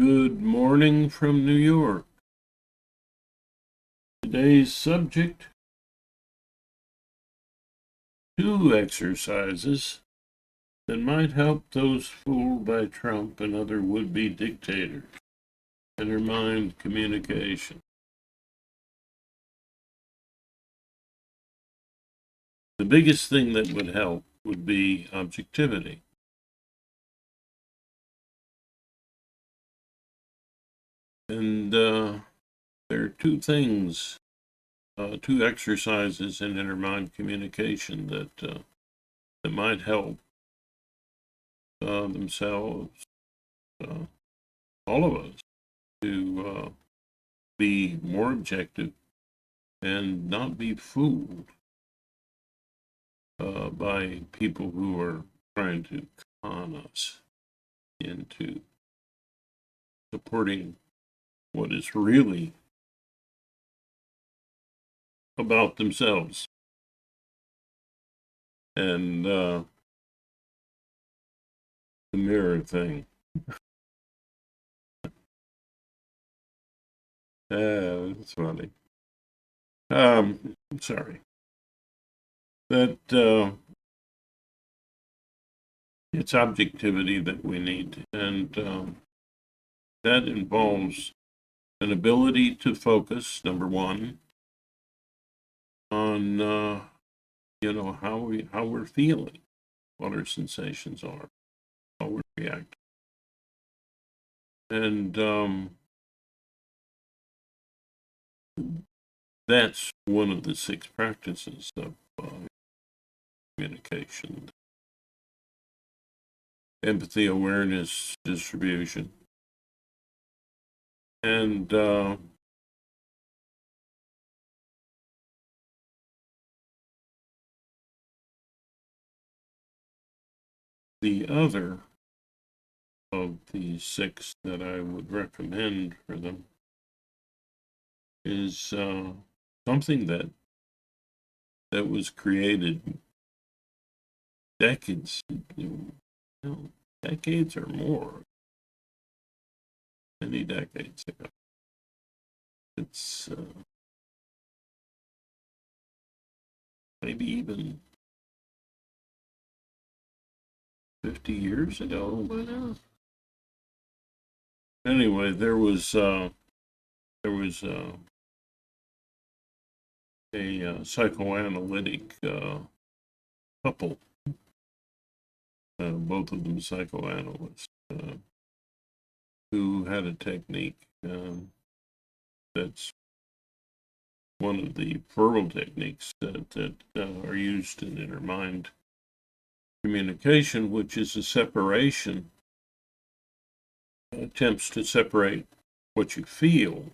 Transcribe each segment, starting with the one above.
Good morning from New York. Today's subject, two exercises that might help those fooled by Trump and other would-be dictators. Intermind communication. The biggest thing that would help would be objectivity. And there are two things, two exercises in intermind communication that might help themselves, all of us, to be more objective and not be fooled by people who are trying to con us into supporting what is really about themselves. And the mirror thing. That's funny. Sorry. That it's objectivity that we need, and that involves an ability to focus, number one, on how we're feeling, what our sensations are, how we're reacting, and that's one of the 6 practices of communication: empathy, awareness, distribution, and the other of the 6 that I would recommend for them is something that was created decades, decades or more, many decades ago. It's maybe even 50 years ago by now. Anyway, there was a psychoanalytic couple, both of them psychoanalysts, who had a technique that's one of the verbal techniques that are used in intermind communication, which is a separation, attempts to separate what you feel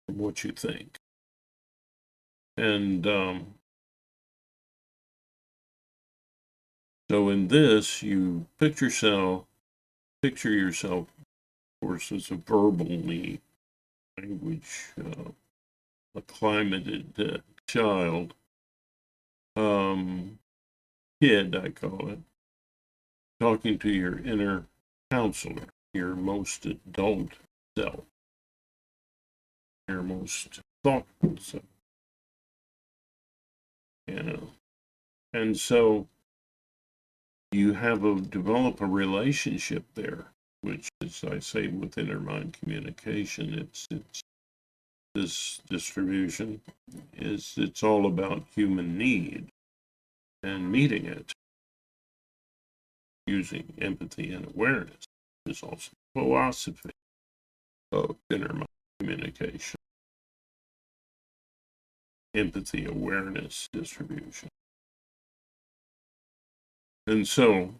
from what you think. And so in this, you picture yourself, of course, as a verbally language, acclimated child, kid, I call it, talking to your inner counselor, your most adult self, your most thoughtful self. And so you develop a relationship there, which, as I say, with intermind communication, it's this distribution it's all about human need and meeting it using empathy and awareness. There's also philosophy of intermind communication: empathy, awareness, distribution. And so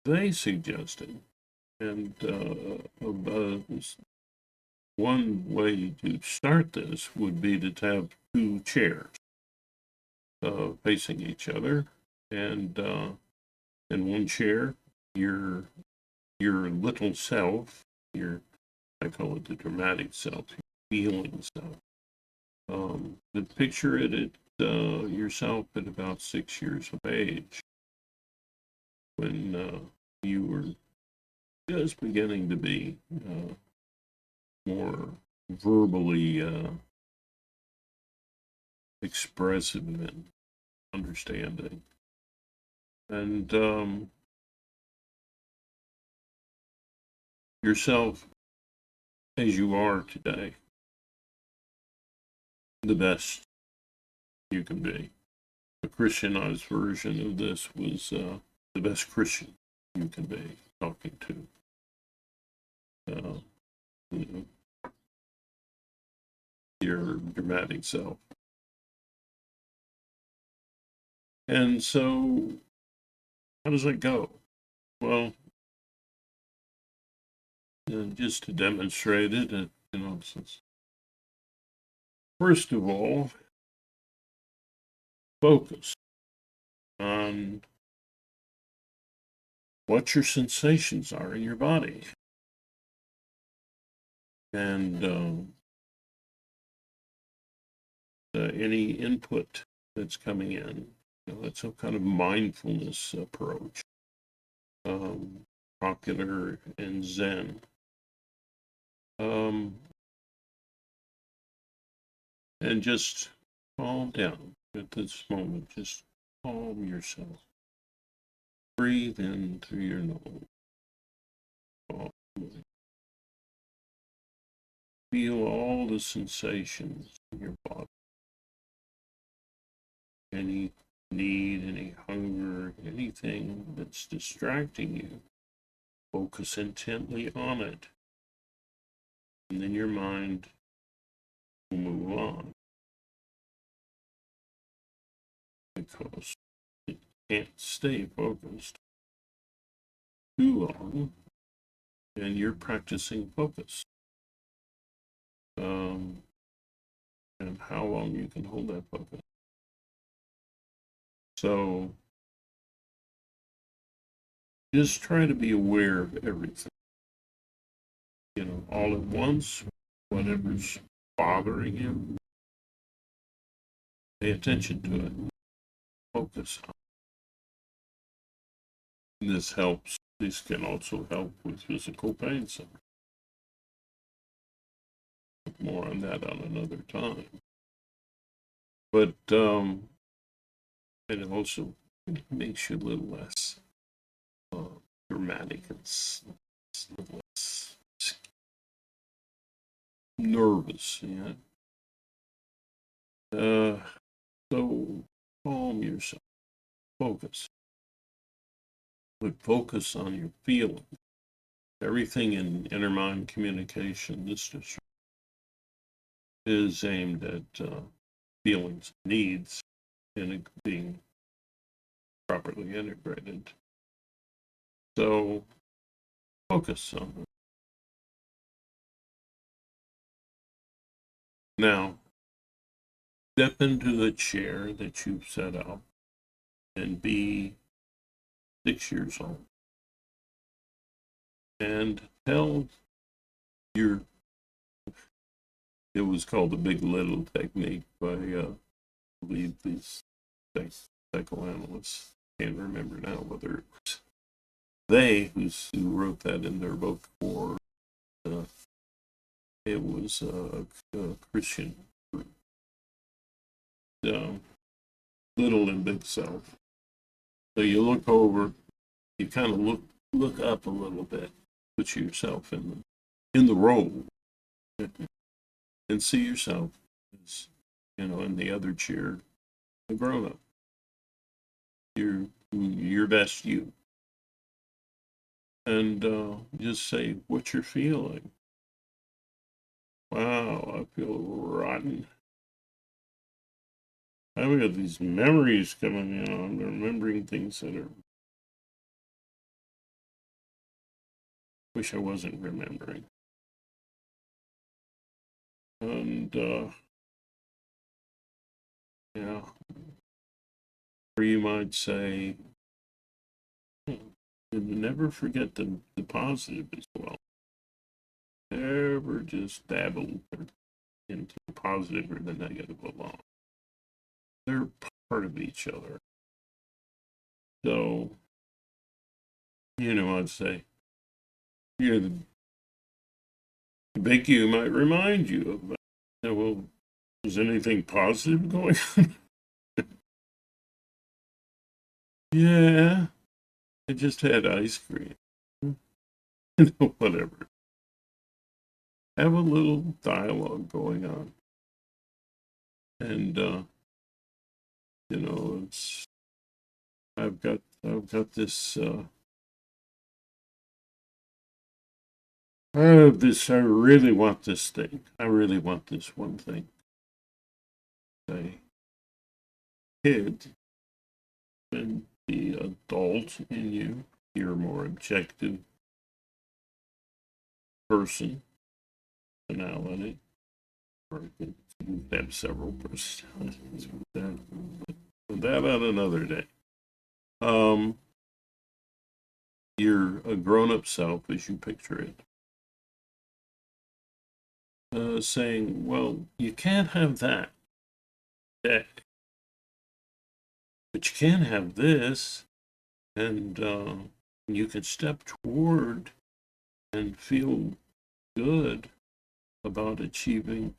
they suggested, and one way to start this would be to have 2 chairs facing each other, and in one chair, your little self, I call it the dramatic self, your feeling self. But picture it yourself at about 6 years of age, when you were just beginning to be more verbally expressive and understanding. And yourself as you are today, the best you can be. A Christianized version of this was the best Christian you can be, talking to you know, your dramatic self. And so, how does that go? Well, just to demonstrate it, first of all, focus on what your sensations are in your body. And any input that's coming in, that's a kind of mindfulness approach, popular and Zen. And just calm down at this moment. Just calm yourself. Breathe in through your nose. Feel all the sensations in your body. Any need, any hunger, anything that's distracting you, focus intently on it. And then your mind will move on. Because it can't stay focused too long, and you're practicing focus. And how long you can hold that focus. So just try to be aware of everything, all at once, whatever's bothering you, pay attention to it, focus on it. This helps. This can also help with physical pain. So more on that on another time. But it also makes you a little less dramatic and a little less nervous. Yeah. So calm yourself. Focus. But focus on your feelings. Everything in inner mind communication, this is aimed at feelings, needs, and being properly integrated. So focus on it. Now, step into the chair that you've set up and be 6 years old. And tell your, it was called the Big Little Technique by, I believe, these psychoanalysts. Can't remember now whether it was they who wrote that in their book, or it was a Christian group. Little and big self. So you look over, you kind of look up a little bit, put yourself in the role, and see yourself as, in the other chair, a grown up. Your best you. And just say what you're feeling. Wow, I feel rotten. I've got these memories coming in. I'm remembering things that are. Wish I wasn't remembering. And, yeah. Or you might say, never forget the positive as well. Never just dabble into the positive or the negative alone. They're part of each other. So, I'd say, The big you might remind you of that. Well, is anything positive going on? Yeah, I just had ice cream. Whatever. Have a little dialogue going on. And it's I've got this I really want this thing. I really want this one thing. A kid and the adult in you, you're a more objective person, personality, or you have several personalities with that. But that on another day. Um, you're a grown-up self as you picture it. Saying, well, you can't have that, but you can have this, and you can step toward and feel good about achieving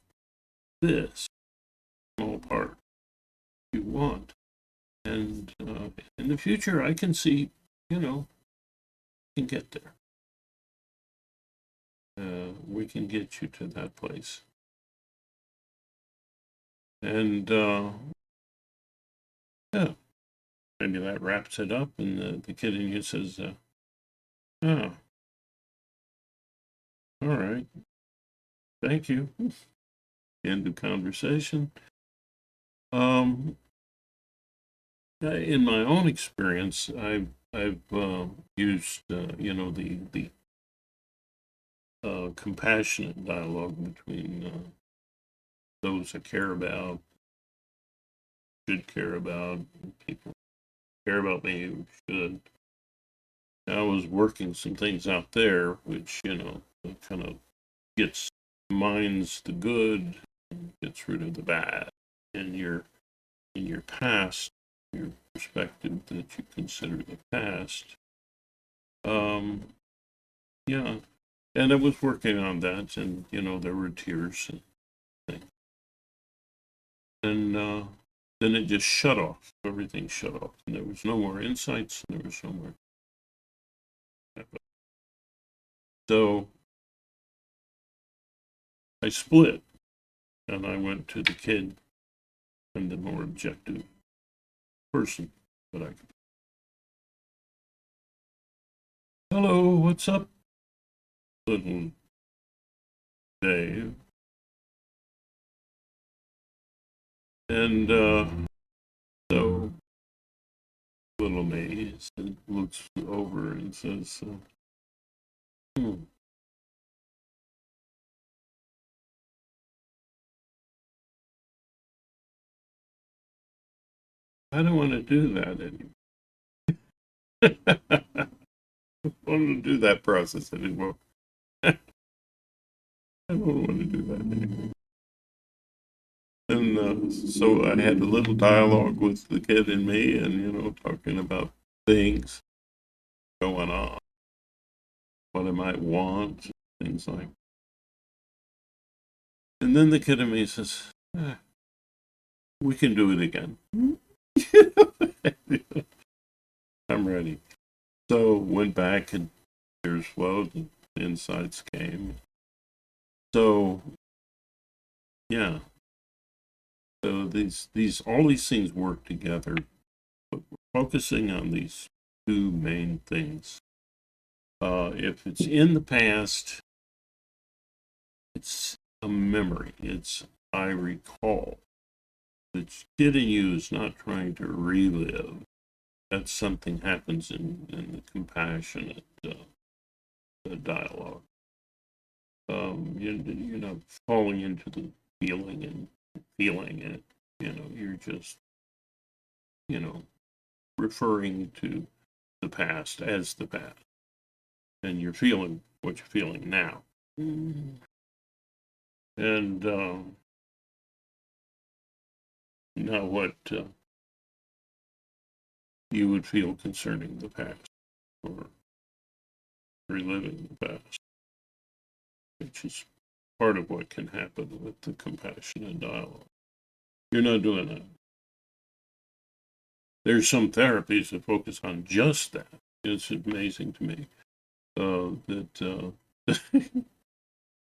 this small part you want. And in the future, I can see, can get there. We can get you to that place. And yeah, maybe that wraps it up. And the kid in you says, oh, all right, thank you. End of conversation. In my own experience, I've used the compassionate dialogue between those I care about, should care about, people care about me who should. I was working some things out there, which kind of gets mines the good, gets rid of the bad, and in your past, your perspective that you consider the past. Um, yeah, and I was working on that, and there were tears and things, and then it just shut off. Everything shut off, and there was no more insights. And there was no more. So I split, and I went to the kid and the more objective person that I could. Hello, what's up, little Dave? And so little Maze looks over and says, hmm, I don't want to do that anymore. I don't want to do that process anymore. I don't want to do that anymore. And so I had a little dialogue with the kid in me, and talking about things going on, what I might want, things like. And then the kid in me says, "We can do it again." I'm ready. So went back and tears flowed, and the insights came. So yeah, so these all these things work together, but we're focusing on these two main things. If it's in the past, it's a memory. It's I recall. The kid in you is not trying to relive. That's something happens in the compassionate dialogue. You're not falling into the feeling and feeling it. You're just you know referring to the past as the past, and you're feeling what you're feeling now. Mm. And now what you would feel concerning the past or reliving the past, which is part of what can happen with the compassionate dialogue. You're not doing that. There's some therapies that focus on just that. It's amazing to me that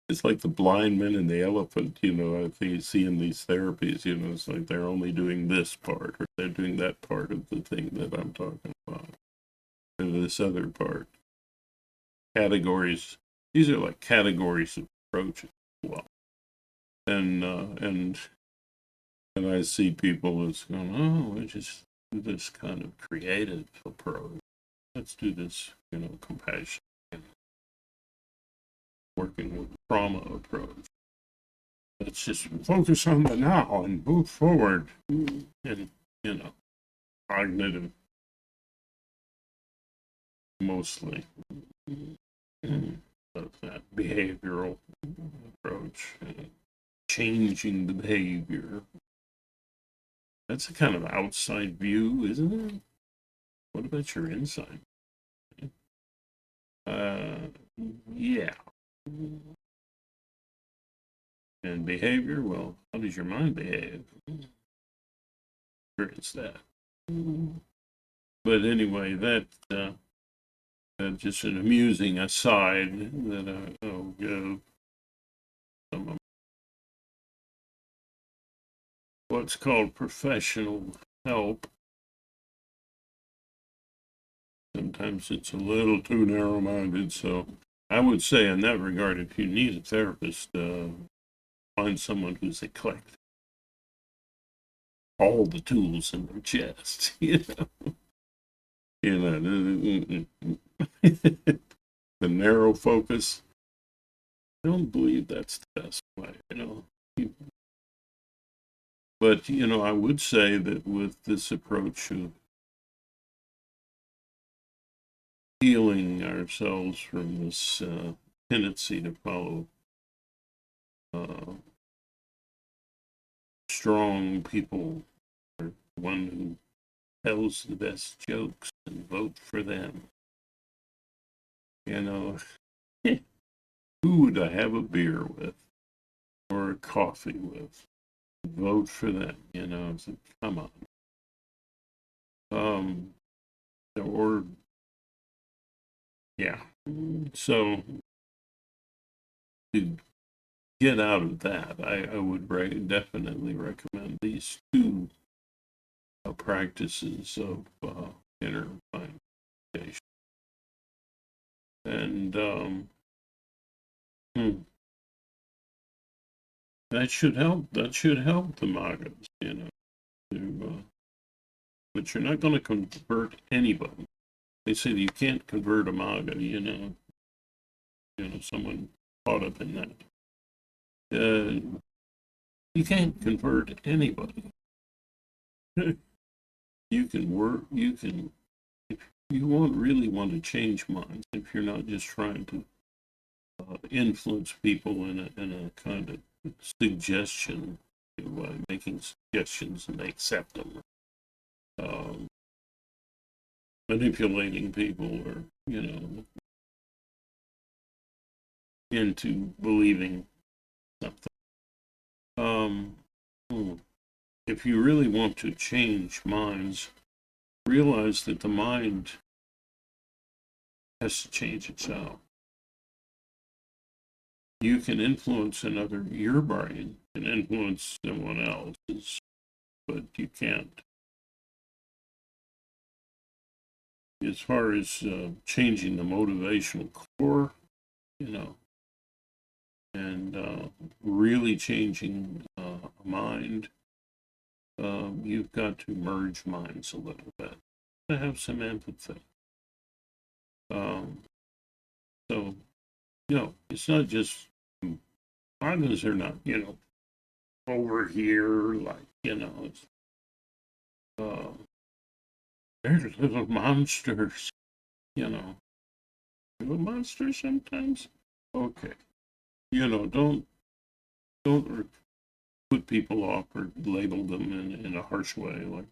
it's like the blind man and the elephant. If you see in these therapies, it's like they're only doing this part or they're doing that part of the thing that I'm talking about. And this other part. Categories. These are like categories of approaches. Well, and I see people that's going, oh, we just do this kind of creative approach. Let's do this, compassion, working with trauma approach. Let's just focus on the now and move forward. And, cognitive, mostly, of that behavioral approach, changing the behavior. That's a kind of outside view, isn't it? What about your inside? Yeah. And behavior, well, how does your mind behave? Experience that. But anyway, that's just an amusing aside that I'll give some of what's called professional help. Sometimes it's a little too narrow-minded, so I would say in that regard, if you need a therapist, find someone who's eclectic. All the tools in their chest, the narrow focus. I don't believe that's the best way, But, I would say that with this approach of healing ourselves from this tendency to follow strong people, or one who tells the best jokes and vote for them. Who would I have a beer with or a coffee with? Vote for them, So come on. Or yeah. So to get out of that, I would definitely recommend these two practices of inner meditation. And that should help. That should help the magas, but you're not going to convert anybody. They say that you can't convert a maga, someone caught up in that. You can't convert anybody. You can if you really want to change minds, if you're not just trying to influence people in a kind of suggestion, by making suggestions and they accept them, manipulating people, or into believing something. If you really want to change minds, realize that the mind has to change itself. You can influence your brain can influence someone else's, but you can't. As far as changing the motivational core, and really changing a mind, you've got to merge minds a little bit to have some empathy. So, it's not just magas are not, over here, like, it's, they're little monsters, little monsters sometimes. Okay, don't put people off or label them in a harsh way, like,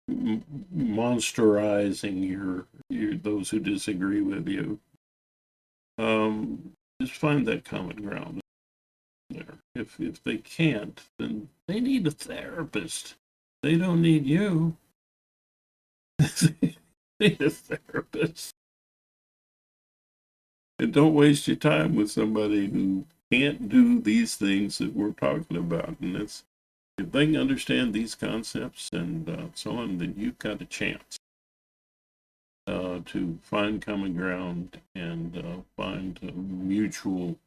monsterizing your those who disagree with you. Just find that common ground there. If they can't, then they need a therapist. They don't need you. They need a therapist. And don't waste your time with somebody who can't do these things that we're talking about. And it's if they can understand these concepts and so on, then you've got a chance to find common ground and find a mutual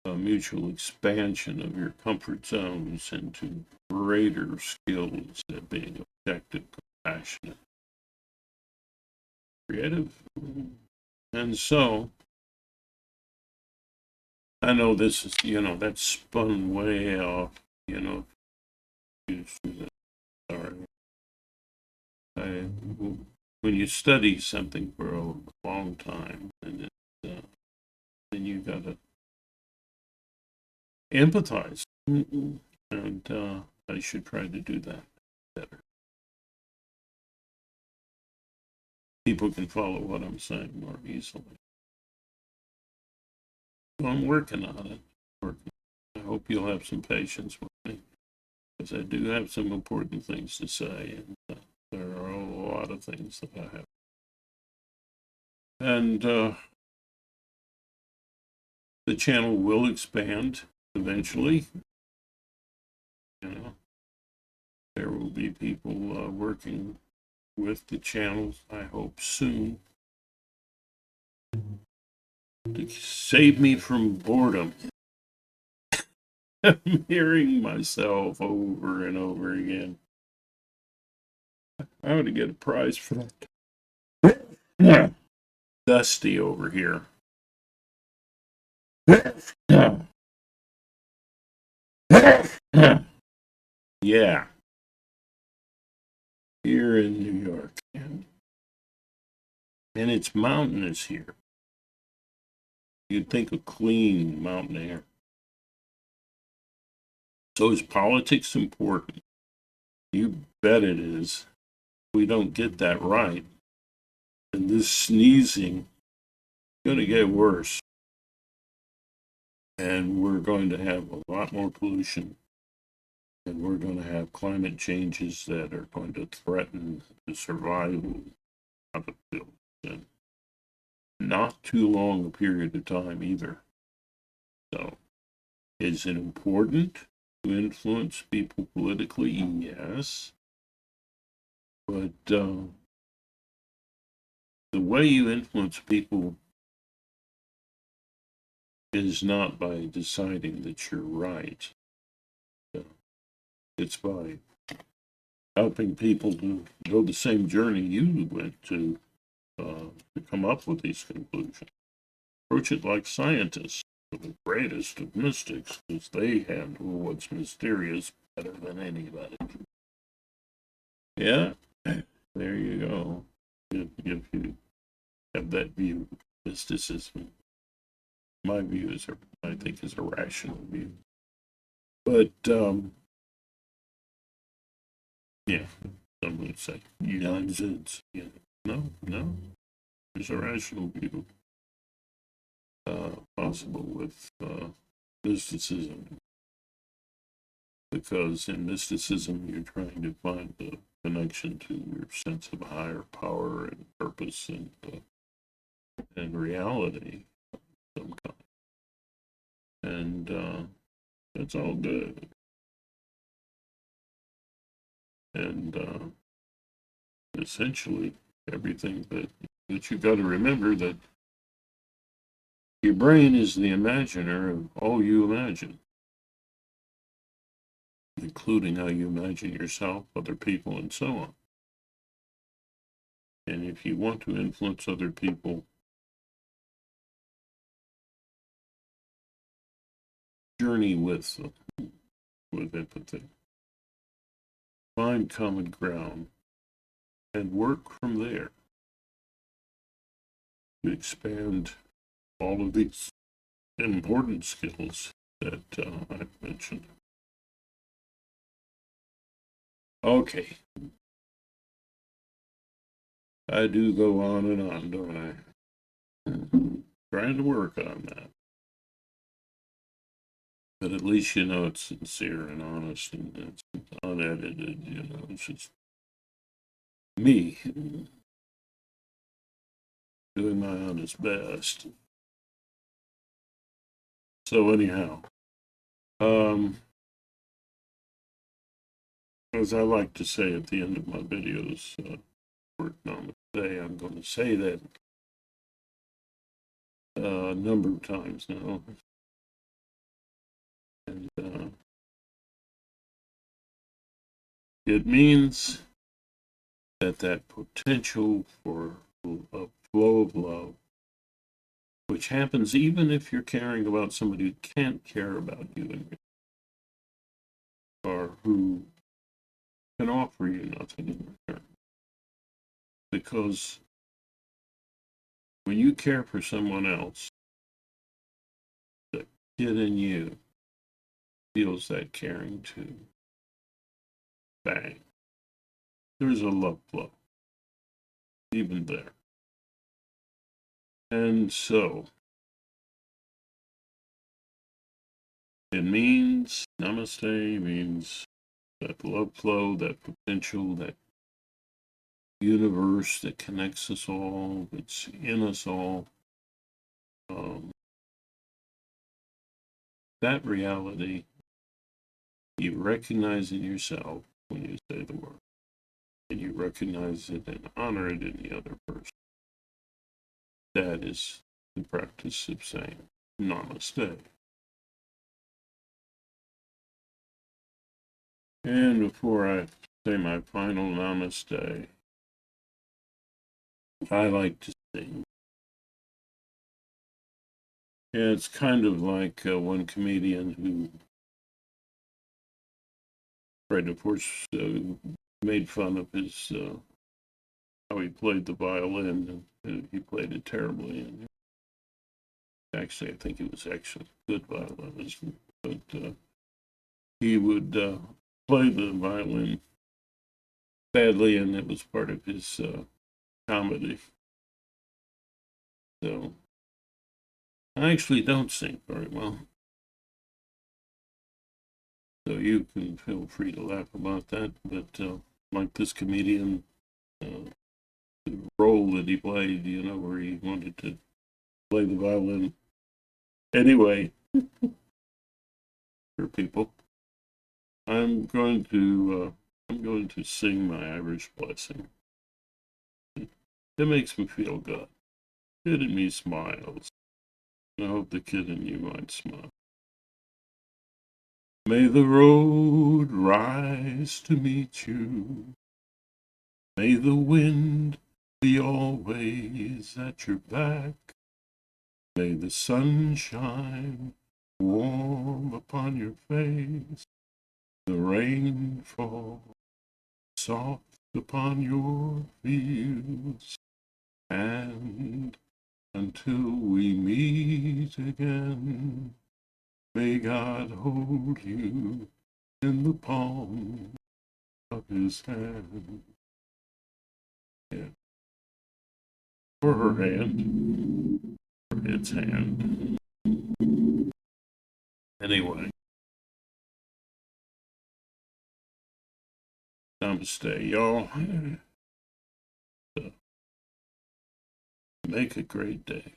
expansion of your comfort zones into greater skills at being objective, compassionate, creative. And so, I know this is, that's spun way off, sorry. I, when you study something for a long time, and then you gotta empathize. And I should try to do that better. People can follow what I'm saying more easily. So I'm working on it. I hope you'll have some patience with me, because I do have some important things to say, and there are a lot of things that I have. And the channel will expand eventually. There will be people working with the channels, I hope soon, to save me from boredom. I'm hearing myself over and over again. I ought to get a prize for that. Dusty over here. Yeah, here in New York. And it's mountainous here. You'd think of clean mountain air. So is politics important? You bet it is. If we don't get that right, then this sneezing is going to get worse. And we're going to have a lot more pollution. And we're going to have climate changes that are going to threaten the survival of the field. And not too long a period of time either. So, is it important to influence people politically? Yes. But the way you influence people is not by deciding that you're right. It's by helping people to go the same journey you went to come up with these conclusions. Approach it like scientists, the greatest of mystics, because they handle what's mysterious better than anybody. Yeah, there you go. If you have that view, mysticism, my view is, I think, is a rational view. But yeah, some would say nonsense. Yeah. No, there's a rational view possible with mysticism, because in mysticism you're trying to find the connection to your sense of higher power and purpose and reality of some kind, and that's all good. And essentially, everything that you've got to remember that your brain is the imaginer of all you imagine, including how you imagine yourself, other people, and so on. And if you want to influence other people, journey with empathy. Find common ground and work from there to expand all of these important skills that I've mentioned. Okay, I do go on and on, don't I? Trying to work on that. But at least you know it's sincere and honest and it's unedited, it's just me doing my honest best. So anyhow, as I like to say at the end of my videos, working on it today, I'm going to say that a number of times now. And it means that potential for a flow of love, which happens even if you're caring about somebody who can't care about you or who can offer you nothing in return. Because when you care for someone else, the kid in you feels that caring too. Bang. There's a love flow, even there. And so, it means, namaste means that love flow, that potential, that universe that connects us all, that's in us all. That reality, you recognize in yourself when you say the word, and you recognize it and honor it in the other person. That is the practice of saying namaste. And before I say my final namaste, I like to sing. Yeah, it's kind of like one comedian who, right, of course, made fun of his how he played the violin, and he played it terribly. And actually, I think it was actually a good violinist, but he would play the violin badly, and it was part of his comedy. So I actually don't sing very well. So you can feel free to laugh about that. But like this comedian, the role that he played, where he wanted to play the violin. Anyway, for people, I'm going to sing my Irish blessing. It makes me feel good. Kid in me smiles. I hope the kid in you might smile. May the road rise to meet you. May the wind be always at your back. May the sun shine warm upon your face. The rain fall soft upon your fields. And until we meet again, may God hold you in the palm of his hand. Yeah. Or her hand. Or its hand. Anyway. Namaste, y'all. So, make a great day.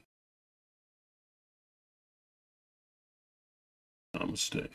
Namaste.